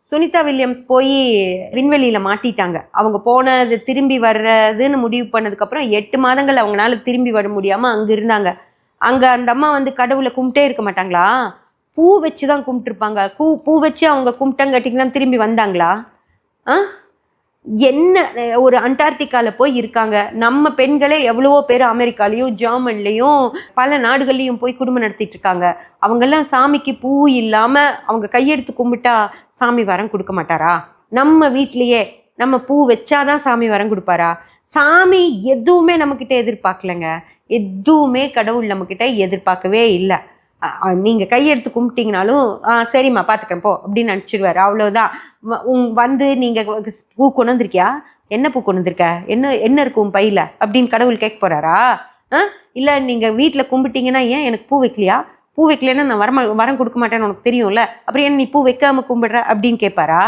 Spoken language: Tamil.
சுனிதா வில்லியம்ஸ் போய் விண்வெளியில மாட்டிட்டாங்க. அவங்க போனது திரும்பி வர்றதுன்னு முடிவு பண்ணதுக்கப்புறம் 8 மாதங்கள் அவங்களால திரும்பி வர முடியாமல் அங்கே இருந்தாங்க. அங்கே அந்த அம்மா வந்து கடவுளை கும்பிட்டே இருக்க மாட்டாங்களா? பூ வச்சு தான் கும்பிட்டுருப்பாங்க. பூ வச்சு அவங்க கும்பிட்டங்காட்டிக்கு தான் திரும்பி வந்தாங்களா? என்ன ஒரு அண்டார்டிகாவில் போய் இருக்காங்க. நம்ம பெண்களே எவ்வளவோ பேர் அமெரிக்காலையும் ஜெர்மன்லேயும் பல நாடுகள்லையும் போய் குடும்பம் நடத்திட்டு இருக்காங்க. அவங்கெல்லாம் சாமிக்கு பூ இல்லாமல் அவங்க கையெடுத்து கும்பிட்டா சாமி வரம் கொடுக்க மாட்டாரா? நம்ம வீட்லேயே நம்ம பூ வச்சாதான் சாமி வரம் கொடுப்பாரா? சாமி எதுவுமே நம்மக்கிட்ட எதிர்பார்க்கலைங்க. எதுவுமே கடவுள் நம்மக்கிட்ட எதிர்பார்க்கவே இல்லை. நீங்கள் கையெடுத்து கும்பிட்டீங்கனாலும் சரிம்மா பார்த்துக்கிறேன் போ அப்படின்னு நினச்சிடுவார். அவ்வளோதான். வந்து நீங்கள் பூ கொண்டு வந்திருக்கியா? என்ன பூ கொண்டு வந்திருக்க? என்ன இருக்கும் பையில் அப்படின்னு கடவுள் கேட்க போகிறாரா? இல்லை நீங்கள் வீட்டில் கும்பிட்டீங்கன்னா ஏன் எனக்கு பூ வைக்கலையா? பூ வைக்கலன்னா நான் வரம் கொடுக்க மாட்டேன்னு உனக்கு தெரியும்ல, அப்புறம் ஏன் நீ பூ வைக்காமல் கும்பிடுற அப்படின்னு கேட்பாரா?